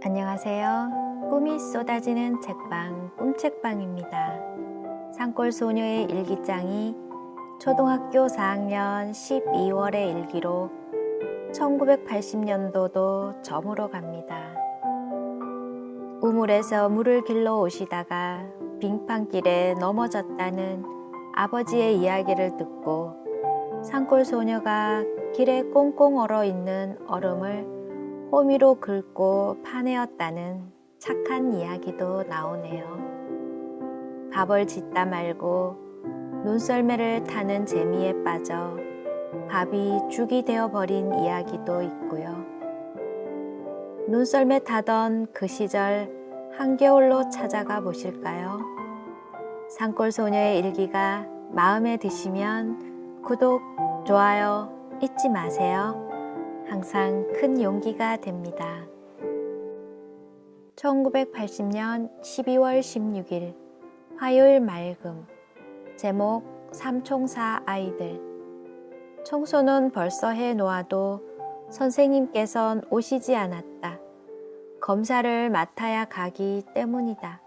안녕하세요. 꿈이 쏟아지는 책방 꿈책방입니다. 산골소녀의 일기장이 초등학교 4학년 12월의 일기로 1980년도도 저물어 갑니다. 우물에서 물을 길러 오시다가 빙판길에 넘어졌다는 아버지의 이야기를 듣고 산골소녀가 길에 꽁꽁 얼어있는 얼음을 호미로 긁고 파내었다는 착한 이야기도 나오네요. 밥을 짓다 말고 눈썰매를 타는 재미에 빠져 밥이 죽이 되어버린 이야기도 있고요. 눈썰매 타던 그 시절 한겨울로 찾아가 보실까요? 산골소녀의 일기가 마음에 드시면 구독, 좋아요 잊지 마세요. 항상 큰 용기가 됩니다. 1980년 12월 16일 화요일 맑음. 제목 삼총사 아이들. 청소는 벌써 해놓아도 선생님께선 오시지 않았다. 검사를 맡아야 가기 때문이다.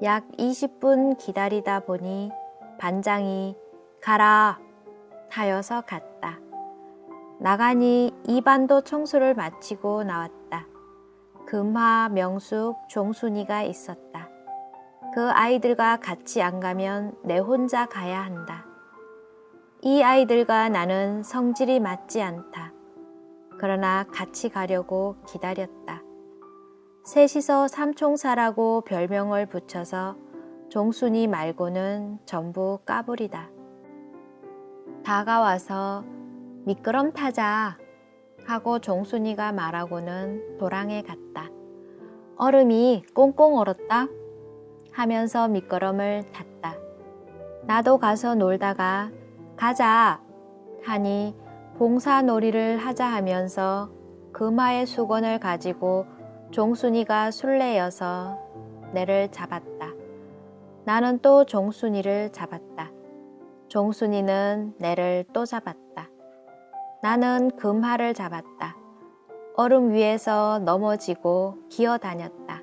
약 20분 기다리다 보니 반장이 가라 하여서 갔다. 나가니 이 반도 청소를 마치고 나왔다. 금화, 명숙, 종순이가 있었다. 그 아이들과 같이 안 가면 내 혼자 가야 한다. 이 아이들과 나는 성질이 맞지 않다. 그러나 같이 가려고 기다렸다. 셋이서 삼총사라고 별명을 붙여서 종순이 말고는 전부 까불이다. 다가와서 미끄럼 타자 하고 종순이가 말하고는 도랑에 갔다. 얼음이 꽁꽁 얼었다 하면서 미끄럼을 탔다. 나도 가서 놀다가 가자 하니 봉사놀이를 하자 하면서 금화의 수건을 가지고 종순이가 술래여서 내를 잡았다. 나는 또 종순이를 잡았다. 종순이는 내를 또 잡았다. 나는 금화를 잡았다. 얼음 위에서 넘어지고 기어다녔다.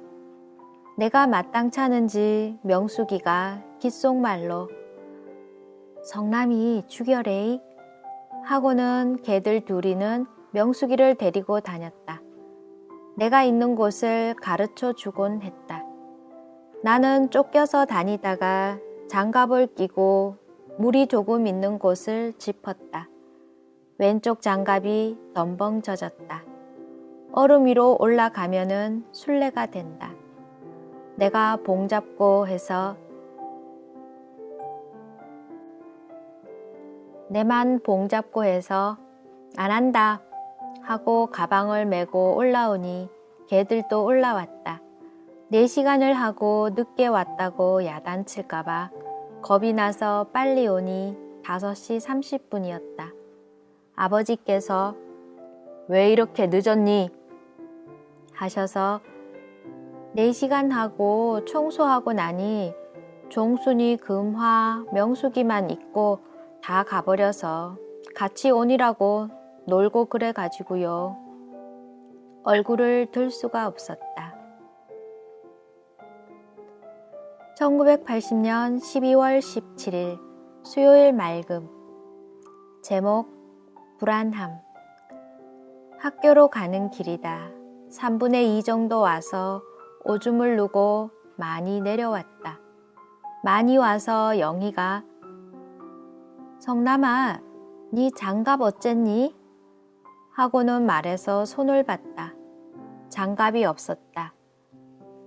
내가 마땅찮은지 명숙이가 귓속말로 성남이 죽여레이 하고는 걔들 둘이는 명숙이를 데리고 다녔다. 내가 있는 곳을 가르쳐 주곤 했다. 나는 쫓겨서 다니다가 장갑을 끼고 물이 조금 있는 곳을 짚었다. 왼쪽 장갑이 덤벙 젖었다. 얼음 위로 올라가면은 술래가 된다. 내가 봉잡고 해서 내만 봉잡고 해서 안 한다 하고 가방을 메고 올라오니 걔들도 올라왔다. 4시간을 하고 늦게 왔다고 야단칠까봐 겁이 나서 빨리 오니 5시 30분이었다. 아버지께서 왜 이렇게 늦었니? 하셔서 4시간 하고 청소하고 나니 종순이, 금화, 명숙이만 있고 다 가버려서 같이 오니라고 놀고 그래가지고요. 얼굴을 들 수가 없었다. 1980년 12월 17일 수요일 맑음. 제목 불안함. 학교로 가는 길이다. 3분의 2 정도 와서 오줌을 누고 많이 내려왔다. 많이 와서 영희가 성남아, 니 장갑 어쨌니? 하고는 말해서 손을 봤다. 장갑이 없었다.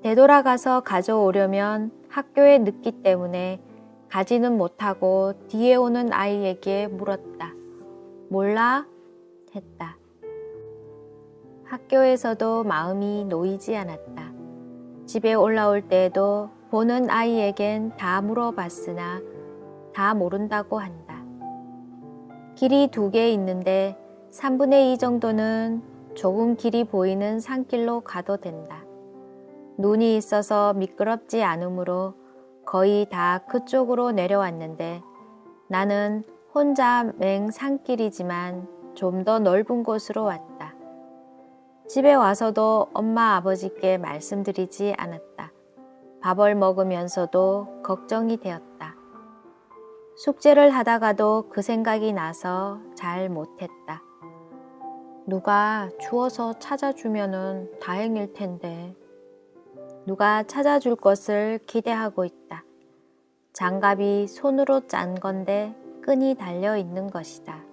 되돌아가서 가져오려면 학교에 늦기 때문에 가지는 못하고 뒤에 오는 아이에게 물었다. 몰라? 했다. 학교에서도 마음이 놓이지 않았다. 집에 올라올 때에도 보는 아이에겐 다 물어봤으나 다 모른다고 한다. 길이 2개 있는데 3분의 2 정도는 조금 길이 보이는 산길로 가도 된다. 눈이 있어서 미끄럽지 않으므로 거의 다 그쪽으로 내려왔는데 나는 혼자 맹 산길이지만 좀 더 넓은 곳으로 왔다. 집에 와서도 엄마 아버지께 말씀드리지 않았다. 밥을 먹으면서도 걱정이 되었다. 숙제를 하다가도 그 생각이 나서 잘 못했다. 누가 주워서 찾아주면은 다행일 텐데. 누가 찾아줄 것을 기대하고 있다. 장갑이 손으로 짠 건데 끈이 달려 있는 것이다.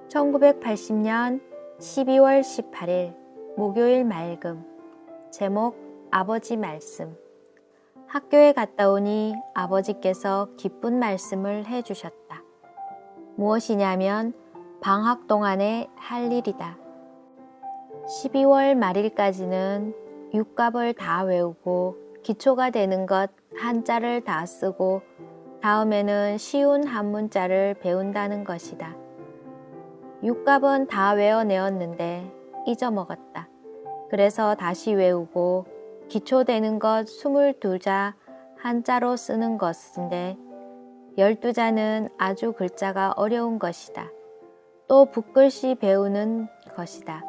1980년 12월 18일 목요일 맑음. 제목 아버지 말씀. 학교에 갔다 오니 아버지께서 기쁜 말씀을 해주셨다. 무엇이냐면 방학 동안에 할 일이다. 12월 말일까지는 육갑을 다 외우고 기초가 되는 것 한자를 다 쓰고 다음에는 쉬운 한문자를 배운다는 것이다. 육갑은 다 외워내었는데 잊어먹었다. 그래서 다시 외우고 기초되는 것 22자 한자로 쓰는 것인데 12자는 아주 글자가 어려운 것이다. 또 붓글씨 배우는 것이다.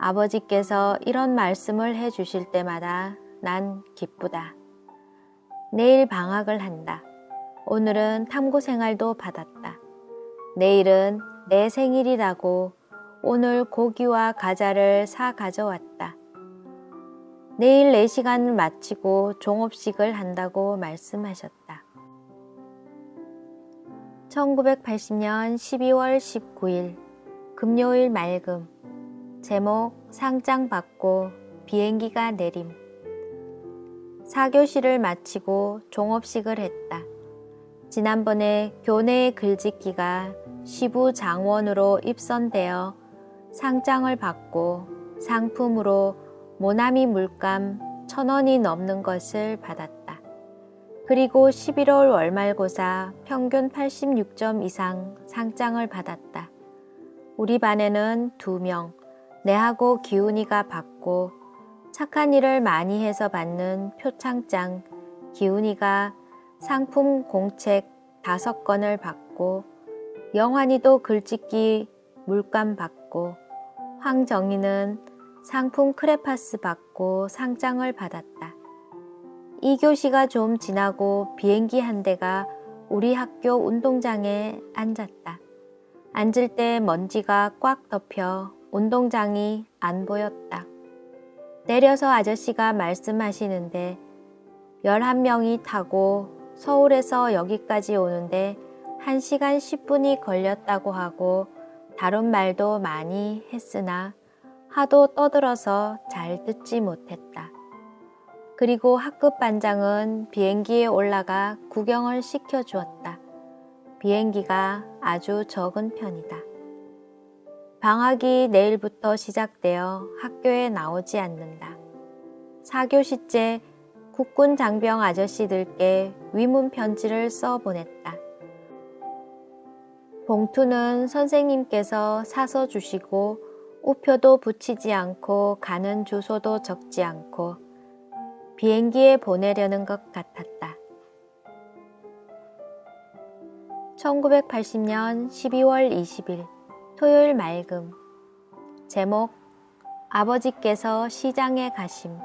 아버지께서 이런 말씀을 해주실 때마다 난 기쁘다. 내일 방학을 한다. 오늘은 탐구 생활도 받았다. 내일은 내 생일이라고 오늘 고기와 과자를 사 가져왔다. 내일 4시간을 마치고 종업식을 한다고 말씀하셨다. 1980년 12월 19일 금요일 맑음. 제목 상장 받고 비행기가 내림. 4교시를 마치고 종업식을 했다. 지난번에 교내의 글짓기가 시부 장원으로 입선되어 상장을 받고 상품으로 모나미 물감 1,000원이 넘는 것을 받았다. 그리고 11월 월말고사 평균 86점 이상 상장을 받았다. 우리 반에는 2명, 내하고 기훈이가 받고 착한 일을 많이 해서 받는 표창장 기훈이가 상품 공책 5건을 받고 영환이도 글짓기 물감 받고 황정희는 상품 크레파스 받고 상장을 받았다. 2교시가 좀 지나고 비행기 한 대가 우리 학교 운동장에 앉았다. 앉을 때 먼지가 꽉 덮여 운동장이 안 보였다. 내려서 아저씨가 말씀하시는데 11명이 타고 서울에서 여기까지 오는데 1시간 10분이 걸렸다고 하고 다른 말도 많이 했으나 하도 떠들어서 잘 듣지 못했다. 그리고 학급 반장은 비행기에 올라가 구경을 시켜주었다. 비행기가 아주 적은 편이다. 방학이 내일부터 시작되어 학교에 나오지 않는다. 4교시째 국군 장병 아저씨들께 위문 편지를 써 보냈다. 봉투는 선생님께서 사서 주시고 우표도 붙이지 않고 가는 주소도 적지 않고 비행기에 보내려는 것 같았다. 1980년 12월 20일 토요일 맑음. 제목 아버지께서 시장에 가심.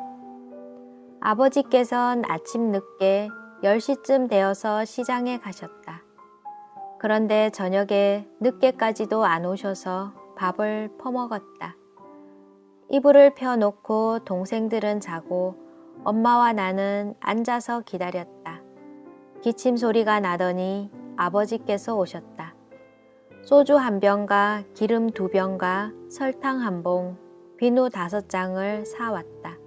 아버지께선 아침 늦게 10시쯤 되어서 시장에 가셨다. 그런데 저녁에 늦게까지도 안 오셔서 밥을 퍼먹었다. 이불을 펴놓고 동생들은 자고 엄마와 나는 앉아서 기다렸다. 기침 소리가 나더니 아버지께서 오셨다. 소주 1병과 기름 2병과 설탕 1봉, 비누 5장을 사왔다.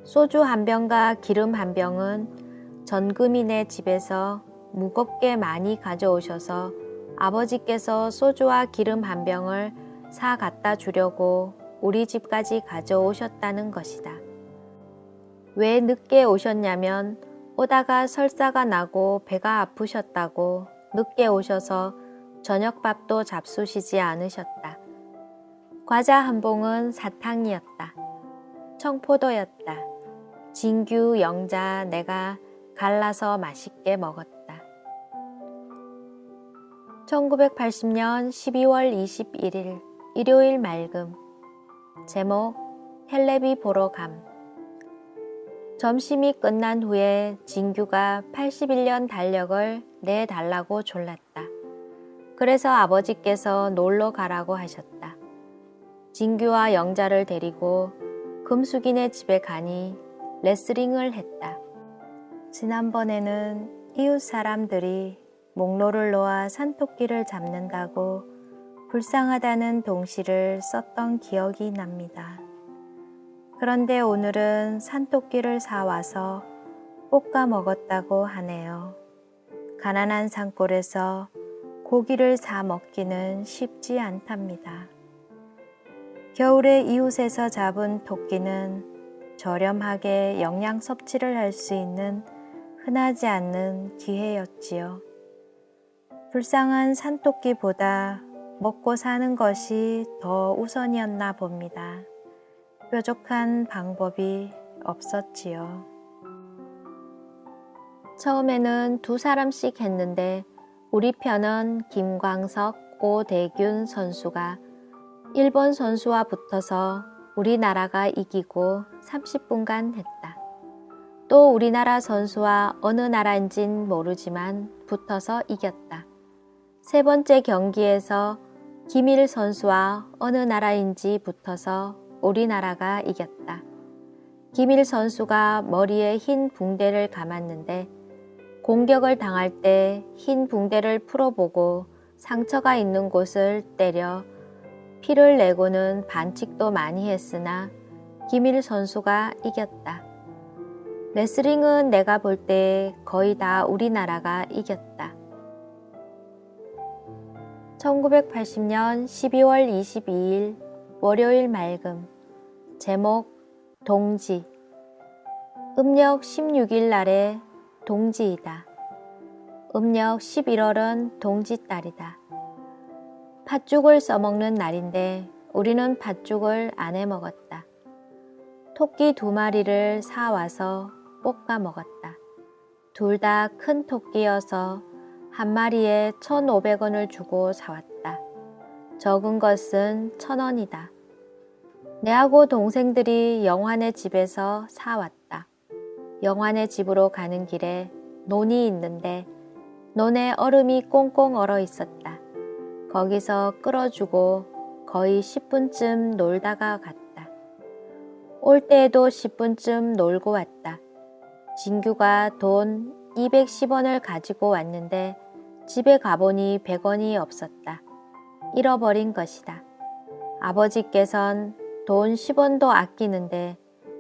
소주 1병과 기름 1병은 전금이네 집에서 무겁게 많이 가져오셔서 아버지께서 소주와 기름 1병을 사 갖다 주려고 우리 집까지 가져오셨다는 것이다. 왜 늦게 오셨냐면 오다가 설사가 나고 배가 아프셨다고 늦게 오셔서 저녁밥도 잡수시지 않으셨다. 과자 1봉은 사탕이었다. 청포도였다. 진규, 영자, 내가 갈라서 맛있게 먹었다. 1980년 12월 21일 일요일 맑음. 제목 텔레비 보러 감. 점심이 끝난 후에 진규가 81년 달력을 내달라고 졸랐다. 그래서 아버지께서 놀러 가라고 하셨다. 진규와 영자를 데리고 금숙이네 집에 가니 레슬링을 했다. 지난번에는 이웃 사람들이 목로를 놓아 산토끼를 잡는다고 불쌍하다는 동시를 썼던 기억이 납니다. 그런데 오늘은 산토끼를 사와서 볶아 먹었다고 하네요. 가난한 산골에서 고기를 사 먹기는 쉽지 않답니다. 겨울에 이웃에서 잡은 토끼는 저렴하게 영양 섭취를 할 수 있는 흔하지 않는 기회였지요. 불쌍한 산토끼보다 먹고 사는 것이 더 우선이었나 봅니다. 뾰족한 방법이 없었지요. 처음에는 2사람씩 했는데 우리 편은 김광석, 오대균 선수가 일본 선수와 붙어서 우리나라가 이기고 30분간 했다. 또 우리나라 선수와 어느 나라인진 모르지만 붙어서 이겼다. 3번째 경기에서 김일 선수와 어느 나라인지 붙어서 우리나라가 이겼다. 김일 선수가 머리에 흰 붕대를 감았는데 공격을 당할 때 흰 붕대를 풀어보고 상처가 있는 곳을 때려 피를 내고는 반칙도 많이 했으나 김일 선수가 이겼다. 레슬링은 내가 볼 때 거의 다 우리나라가 이겼다. 1980년 12월 22일 월요일 맑음. 제목 동지. 음력 16일 날에 동지이다. 음력 11월은 동지달이다. 팥죽을 써먹는 날인데 우리는 팥죽을 안 해먹었다. 토끼 2마리를 사와서 볶아 먹었다. 둘 다 큰 토끼여서 한 마리에 1,500원을 주고 사왔다. 적은 것은 1,000원이다. 내하고 동생들이 영환의 집에서 사왔다. 영환의 집으로 가는 길에 논이 있는데 논에 얼음이 꽁꽁 얼어 있었다. 거기서 끌어주고 거의 10분쯤 놀다가 갔다. 올 때에도 10분쯤 놀고 왔다. 진규가 돈 210원을 가지고 왔는데 집에 가보니 100원이 없었다. 잃어버린 것이다. 아버지께선 돈 10원도 아끼는데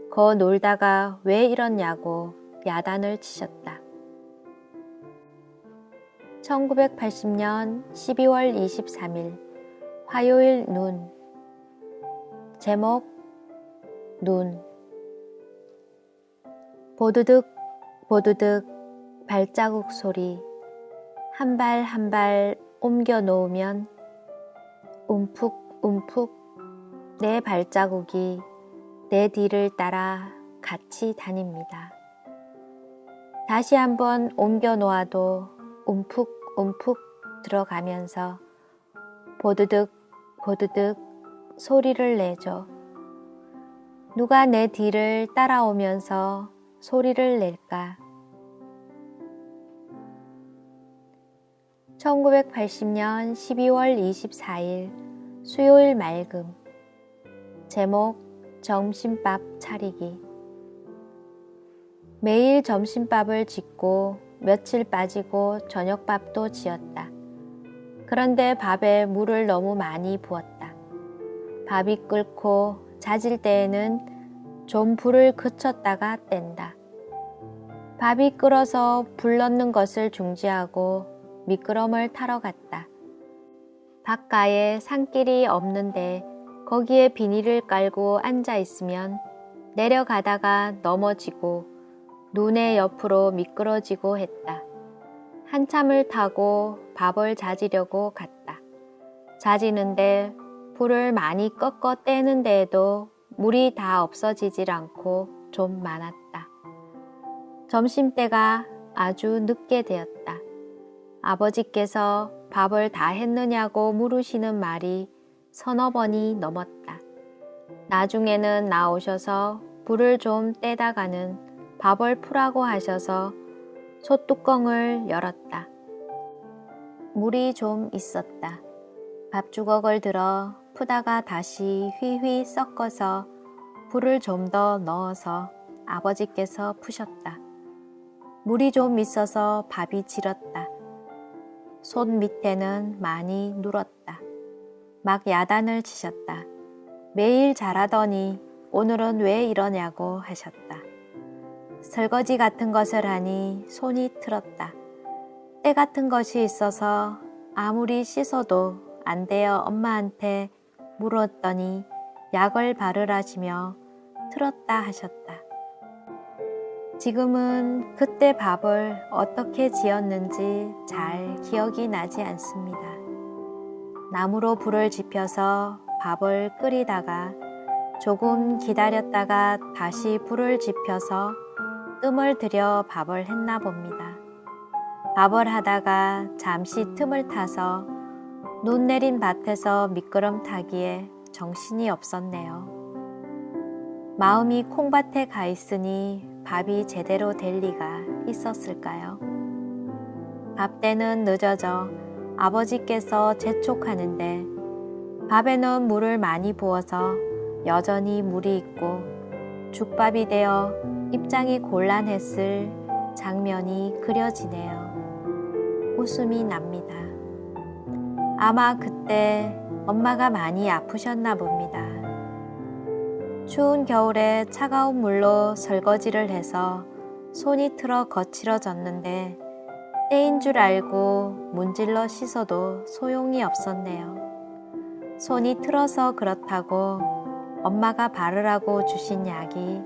거 놀다가 왜 이러냐고 야단을 치셨다. 1980년 12월 23일 화요일 눈. 제목 눈. 보드득 보드득 발자국 소리. 한 발 한 발 옮겨 놓으면 움푹 움푹 내 발자국이 내 뒤를 따라 같이 다닙니다. 다시 한번 옮겨 놓아도 움푹 움푹 들어가면서 보드득 보드득 소리를 내죠. 누가 내 뒤를 따라오면서 소리를 낼까? 1980년 12월 24일 수요일 맑음. 제목 점심밥 차리기. 매일 점심밥을 짓고 며칠 빠지고 저녁밥도 지었다. 그런데 밥에 물을 너무 많이 부었다. 밥이 끓고 잦을 때에는 좀 불을 그쳤다가 뗀다. 밥이 끓어서 불 넣는 것을 중지하고 미끄럼을 타러 갔다. 바깥에 산길이 없는데 거기에 비닐을 깔고 앉아 있으면 내려가다가 넘어지고 눈의 옆으로 미끄러지고 했다. 한참을 타고 밥을 자지려고 갔다. 자지는데 불을 많이 꺾어 떼는 데에도 물이 다 없어지질 않고 좀 많았다. 점심때가 아주 늦게 되었다. 아버지께서 밥을 다 했느냐고 물으시는 말이 서너 번이 넘었다. 나중에는 나오셔서 불을 좀 떼다가는 밥을 푸라고 하셔서 솥뚜껑을 열었다. 물이 좀 있었다. 밥주걱을 들어 푸다가 다시 휘휘 섞어서 불을 좀 더 넣어서 아버지께서 푸셨다. 물이 좀 있어서 밥이 질었다. 손 밑에는 많이 눌었다. 막 야단을 치셨다. 매일 잘하더니 오늘은 왜 이러냐고 하셨다. 설거지 같은 것을 하니 손이 틀었다. 때 같은 것이 있어서 아무리 씻어도 안 되어 엄마한테 물었더니 약을 바르라시며 틀었다 하셨다. 지금은 그때 밥을 어떻게 지었는지 잘 기억이 나지 않습니다. 나무로 불을 지펴서 밥을 끓이다가 조금 기다렸다가 다시 불을 지펴서 뜸을 들여 밥을 했나 봅니다. 밥을 하다가 잠시 틈을 타서 눈 내린 밭에서 미끄럼 타기에 정신이 없었네요. 마음이 콩밭에 가 있으니 밥이 제대로 될 리가 있었을까요? 밥 때는 늦어져 아버지께서 재촉하는데 밥에는 물을 많이 부어서 여전히 물이 있고 죽밥이 되어 입장이 곤란했을 장면이 그려지네요. 웃음이 납니다. 아마 그때 엄마가 많이 아프셨나 봅니다. 추운 겨울에 차가운 물로 설거지를 해서 손이 틀어 거칠어졌는데 때인 줄 알고 문질러 씻어도 소용이 없었네요. 손이 틀어서 그렇다고 엄마가 바르라고 주신 약이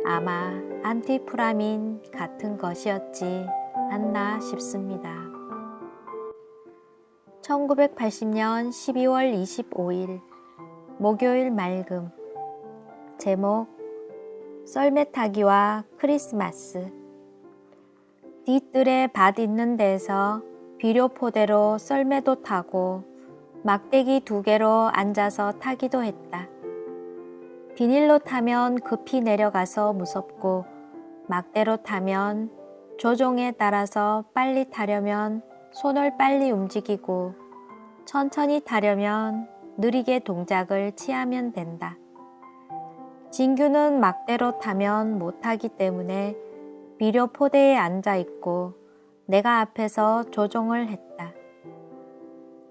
아마 안티프라민 같은 것이었지 않나 싶습니다. 1980년 12월 25일 목요일 맑음. 제목 썰매 타기와 크리스마스. 뒤뜰에 밭 있는 데에서 비료포대로 썰매도 타고 막대기 2개로 앉아서 타기도 했다. 비닐로 타면 급히 내려가서 무섭고 막대로 타면 조종에 따라서 빨리 타려면 손을 빨리 움직이고 천천히 타려면 느리게 동작을 취하면 된다. 진규는 막대로 타면 못하기 때문에 비료 포대에 앉아 있고 내가 앞에서 조종을 했다.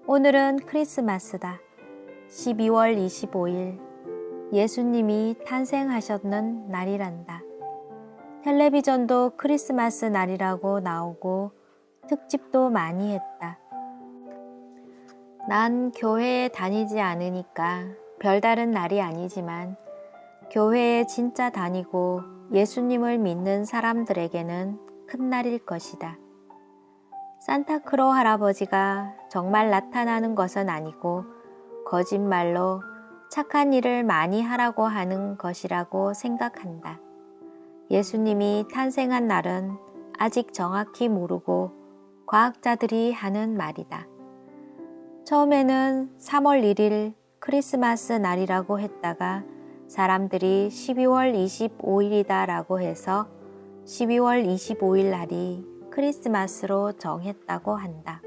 오늘은 크리스마스다. 12월 25일 예수님이 탄생하셨는 날이란다. 텔레비전도 크리스마스 날이라고 나오고 특집도 많이 했다. 난 교회에 다니지 않으니까 별다른 날이 아니지만 교회에 진짜 다니고 예수님을 믿는 사람들에게는 큰 날일 것이다. 산타크로 할아버지가 정말 나타나는 것은 아니고 거짓말로 착한 일을 많이 하라고 하는 것이라고 생각한다. 예수님이 탄생한 날은 아직 정확히 모르고 과학자들이 하는 말이다. 처음에는 3월 1일 크리스마스 날이라고 했다가 사람들이 12월 25일이다 라고 해서 12월 25일 날이 크리스마스로 정했다고 한다.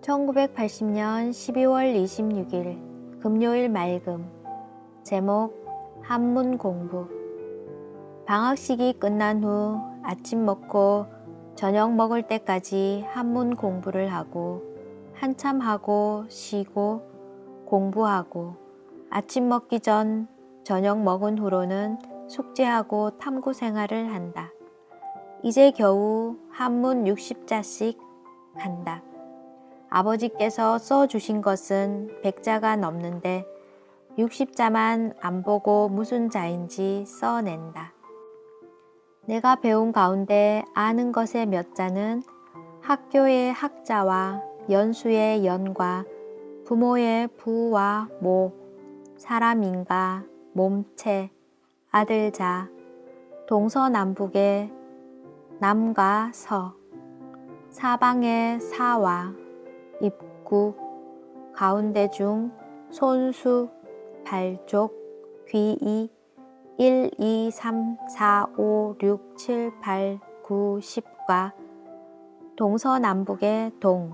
1980년 12월 26일 금요일 맑음. 제목 한문 공부. 방학식이 끝난 후 아침 먹고 저녁 먹을 때까지 한문 공부를 하고 한참 하고 쉬고 공부하고 아침 먹기 전 저녁 먹은 후로는 숙제하고 탐구 생활을 한다. 이제 겨우 한문 60자씩 한다. 아버지께서 써주신 것은 100자가 넘는데 60자만 안 보고 무슨 자인지 써낸다. 내가 배운 가운데 아는 것의 몇 자는 학교의 학자와 연수의 연과 부모의 부와 모, 사람인가, 몸체, 아들자, 동서남북의 남과 서, 사방의 사와 입국, 가운데 중 손수, 발족, 귀이, 1, 2, 3, 4, 5, 6, 7, 8, 9, 10과 동서남북의 동,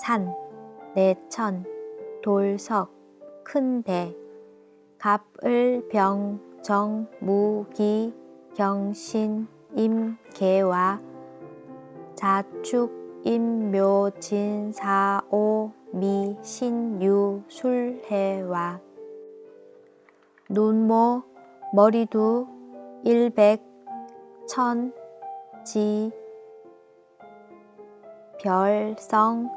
산, 내천, 돌석, 큰대, 갑을, 병, 정, 무, 기, 경신, 임, 개와 자축, 임, 묘, 진, 사, 오, 미, 신, 유, 술, 해와 눈모, 머리두, 일백, 천, 지, 별, 성,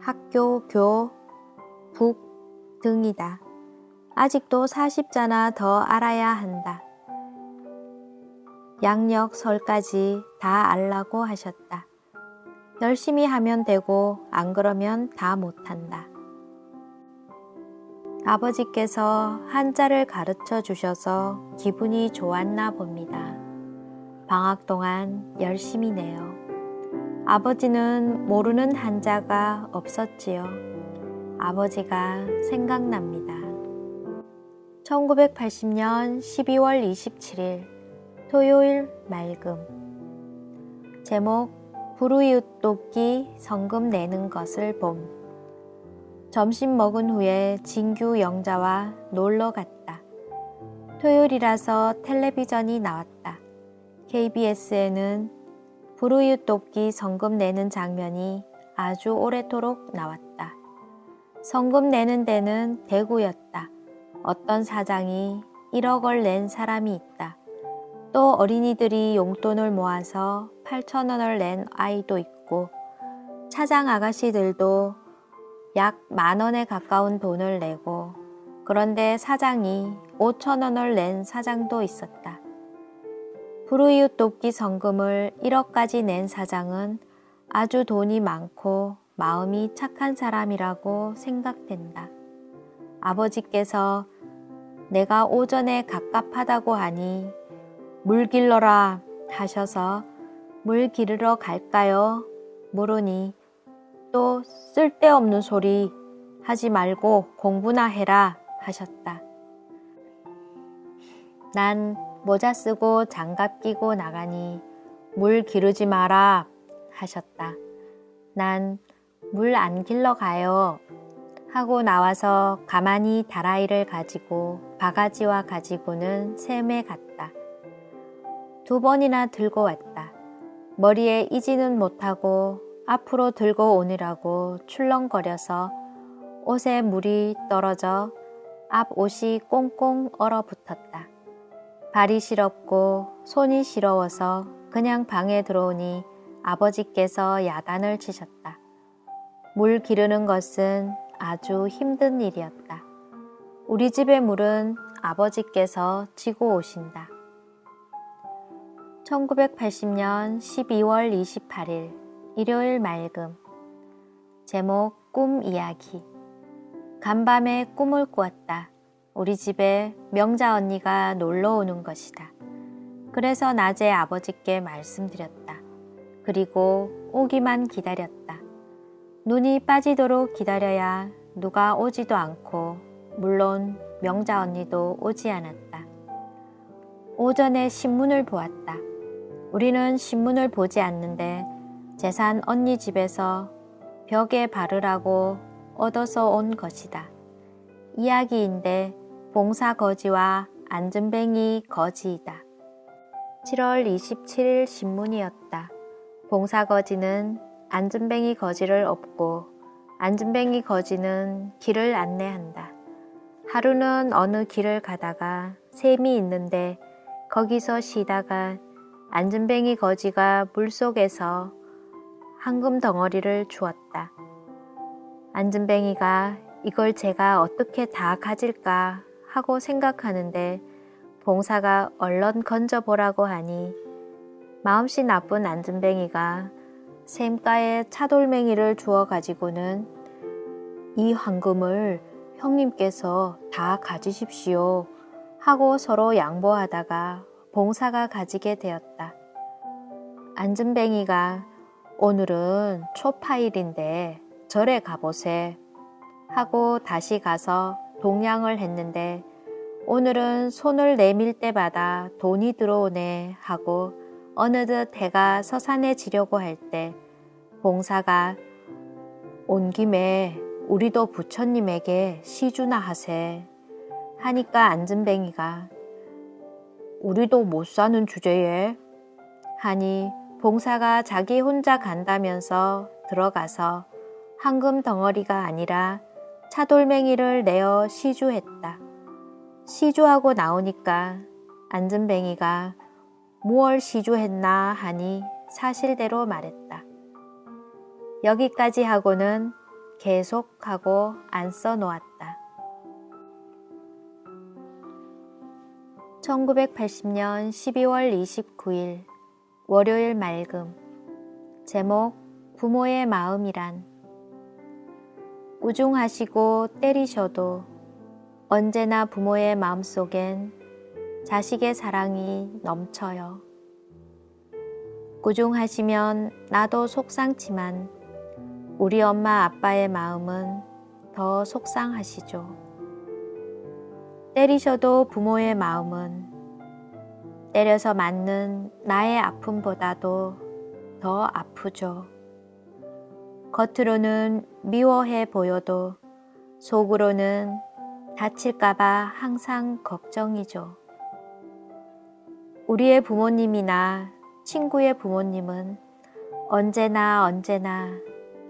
학교, 교, 북 등이다. 아직도 40자나 더 알아야 한다. 양력, 설까지 다 알라고 하셨다. 열심히 하면 되고 안 그러면 다 못한다. 아버지께서 한자를 가르쳐 주셔서 기분이 좋았나 봅니다. 방학 동안 열심히 내요. 아버지는 모르는 한자가 없었지요. 아버지가 생각납니다. 1980년 12월 27일 토요일 맑음. 제목 불우이웃돕기 성금 내는 것을 봄. 점심 먹은 후에 진규 영자와 놀러 갔다. 토요일이라서 텔레비전이 나왔다. KBS에는 불우이웃돕기 성금 내는 장면이 아주 오래도록 나왔다. 성금 내는 데는 대구였다. 어떤 사장이 1억을 낸 사람이 있다. 또 어린이들이 용돈을 모아서 8,000원을 낸 아이도 있고 차장 아가씨들도 약 10,000원에 가까운 돈을 내고 그런데 사장이 5,000원을 낸 사장도 있었다. 불우이웃돕기 성금을 1억까지 낸 사장은 아주 돈이 많고 마음이 착한 사람이라고 생각된다. 아버지께서 내가 오전에 갑갑하다고 하니 물 길러라 하셔서 물 기르러 갈까요? 물으니 또 쓸데없는 소리 하지 말고 공부나 해라 하셨다. 난 모자 쓰고 장갑 끼고 나가니 물 기르지 마라 하셨다. 난 물 안 길러 가요 하고 나와서 가만히 다라이를 가지고 바가지와 가지고는 샘에 갔다. 2번이나 들고 왔다. 머리에 이지는 못하고 앞으로 들고 오느라고 출렁거려서 옷에 물이 떨어져 앞 옷이 꽁꽁 얼어붙었다. 발이 시렵고 손이 시려워서 그냥 방에 들어오니 아버지께서 야단을 치셨다. 물 기르는 것은 아주 힘든 일이었다. 우리 집의 물은 아버지께서 지고 오신다. 1980년 12월 28일 일요일 맑음. 제목 꿈 이야기. 간밤에 꿈을 꾸었다. 우리 집에 명자 언니가 놀러 오는 것이다. 그래서 낮에 아버지께 말씀드렸다. 그리고 오기만 기다렸다. 눈이 빠지도록 기다려야 누가 오지도 않고 물론 명자 언니도 오지 않았다. 오전에 신문을 보았다. 우리는 신문을 보지 않는데 재산 언니 집에서 벽에 바르라고 얻어서 온 것이다. 이야기인데 봉사 거지와 안전뱅이 거지이다. 7월 27일 신문이었다. 봉사 거지는 안전뱅이 거지를 업고 안전뱅이 거지는 길을 안내한다. 하루는 어느 길을 가다가 샘이 있는데 거기서 쉬다가 안전뱅이 거지가 물속에서 황금 덩어리를 주었다. 안전뱅이가 이걸 제가 어떻게 다 가질까 하고 생각하는데 봉사가 얼른 건져보라고 하니 마음씨 나쁜 안전뱅이가 샘가에 차돌멩이를 주어 가지고는 이 황금을 형님께서 다 가지십시오 하고 서로 양보하다가 봉사가 가지게 되었다. 안전뱅이가 오늘은 초파일인데 절에 가보세 하고 다시 가서 동양을 했는데 오늘은 손을 내밀 때마다 돈이 들어오네 하고 어느덧 해가 서산해지려고 할 때 봉사가 온 김에 우리도 부처님에게 시주나 하세 하니까 안전뱅이가 우리도 못 사는 주제에 하니 봉사가 자기 혼자 간다면서 들어가서 황금 덩어리가 아니라 차돌맹이를 내어 시주했다. 시주하고 나오니까 안전뱅이가 무얼 시주했나 하니 사실대로 말했다. 여기까지 하고는 계속하고 안 써놓았다. 1980년 12월 29일 월요일 맑음. 제목 부모의 마음이란. 우중하시고 때리셔도 언제나 부모의 마음속엔 자식의 사랑이 넘쳐요. 구중하시면 나도 속상치만 우리 엄마 아빠의 마음은 더 속상하시죠. 때리셔도 부모의 마음은 때려서 맞는 나의 아픔보다도 더 아프죠. 겉으로는 미워해 보여도 속으로는 다칠까봐 항상 걱정이죠. 우리의 부모님이나 친구의 부모님은 언제나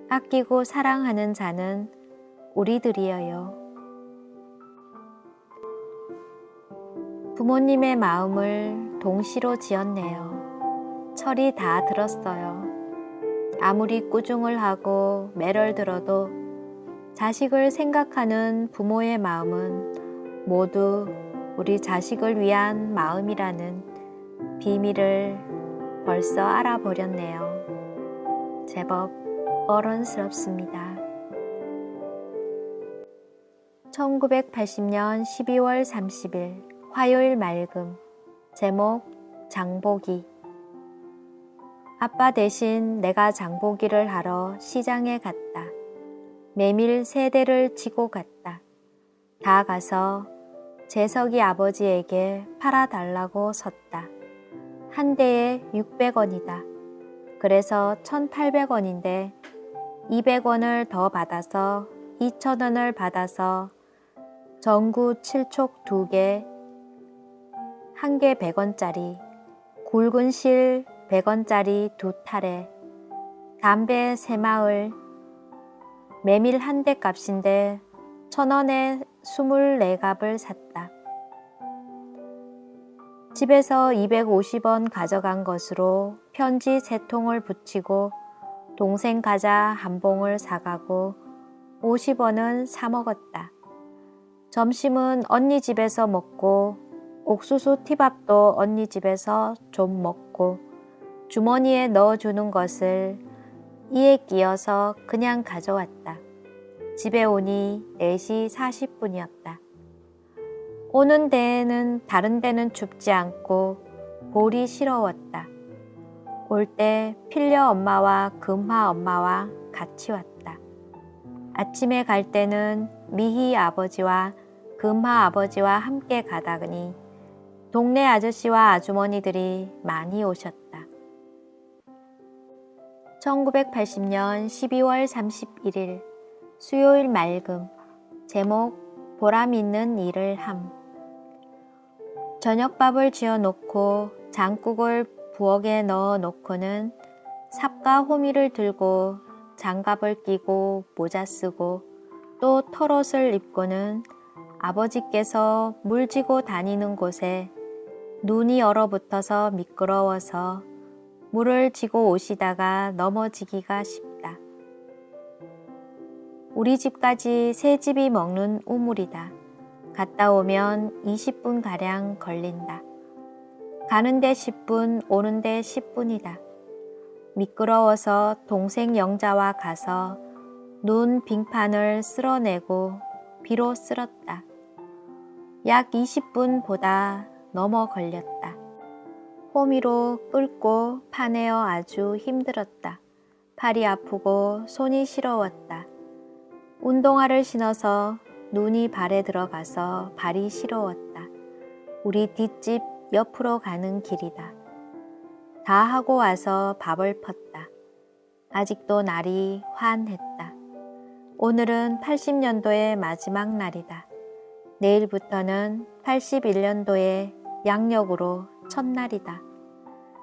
아끼고 사랑하는 자는 우리들이에요. 부모님의 마음을 동시로 지었네요. 철이 다 들었어요. 아무리 꾸중을 하고 매를 들어도 자식을 생각하는 부모의 마음은 모두 우리 자식을 위한 마음이라는 비밀을 벌써 알아버렸네요. 제법 어른스럽습니다. 1980년 12월 30일 화요일 맑음. 제목 장보기. 아빠 대신 내가 장보기를 하러 시장에 갔다. 메밀 3대를 지고 갔다. 다 가서 재석이 아버지에게 팔아달라고 섰다. 한 대에 600원이다. 그래서 1,800원인데 200원을 더 받아서 2,000원을 받아서 전구 7촉 2개, 한 개 100원짜리, 굵은 실 100원짜리 2탈에, 담배 3마을, 메밀 한 대 값인데 1,000원에 24갑을 샀다. 집에서 250원 가져간 것으로 편지 3통을 붙이고 동생 과자 한 봉을 사가고 50원은 사 먹었다. 점심은 언니 집에서 먹고 옥수수 티밥도 언니 집에서 좀 먹고 주머니에 넣어주는 것을 이에 끼어서 그냥 가져왔다. 집에 오니 4시 40분이었다. 오는 데에는 다른 데는 춥지 않고 볼이 시러웠다. 올 때 필려 엄마와 금화 엄마와 같이 왔다. 아침에 갈 때는 미희 아버지와 금화 아버지와 함께 가다니 동네 아저씨와 아주머니들이 많이 오셨다. 1980년 12월 31일 수요일 맑음. 제목 보람 있는 일을 함. 저녁밥을 지어놓고 장국을 부엌에 넣어놓고는 삽과 호미를 들고 장갑을 끼고 모자 쓰고 또 털옷을 입고는 아버지께서 물 지고 다니는 곳에 눈이 얼어붙어서 미끄러워서 물을 지고 오시다가 넘어지기가 쉽다. 우리 집까지 새 집이 먹는 우물이다. 갔다 오면 20분가량 걸린다. 가는데 10분, 오는데 10분이다. 미끄러워서 동생 영자와 가서 눈 빙판을 쓸어내고 비로 쓸었다. 약 20분보다 넘어 걸렸다. 호미로 끌고 파내어 아주 힘들었다. 팔이 아프고 손이 시려웠다. 운동화를 신어서 눈이 발에 들어가서 발이 시려웠다. 우리 뒷집 옆으로 가는 길이다. 다 하고 와서 밥을 펐다. 아직도 날이 환했다. 오늘은 80년도의 마지막 날이다. 내일부터는 81년도의 양력으로 첫날이다.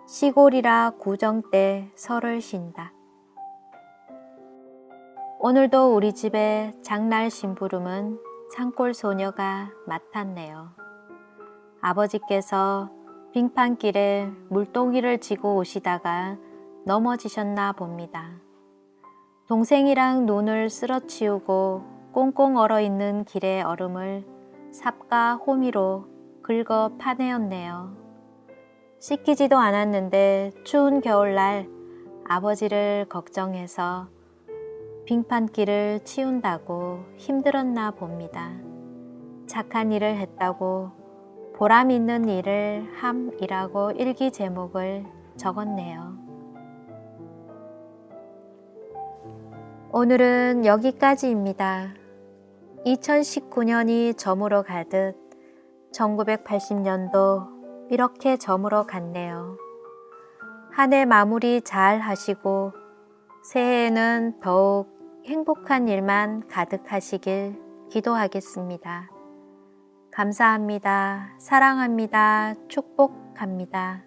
시골이라 구정 때 설을 쉰다. 오늘도 우리 집에 장날 심부름은 산골 소녀가 맡았네요. 아버지께서 빙판길에 물동이를 지고 오시다가 넘어지셨나 봅니다. 동생이랑 눈을 쓸어치우고 꽁꽁 얼어있는 길의 얼음을 삽과 호미로 긁어 파내었네요. 씻기지도 않았는데 추운 겨울날 아버지를 걱정해서 빙판길을 치운다고 힘들었나 봅니다. 착한 일을 했다고 보람 있는 일을 함이라고 일기 제목을 적었네요. 오늘은 여기까지입니다. 2019년이 저물어 가듯 1980년도 이렇게 저물어 갔네요. 한 해 마무리 잘 하시고 새해에는 더욱 행복한 일만 가득하시길 기도하겠습니다. 감사합니다. 사랑합니다. 축복합니다.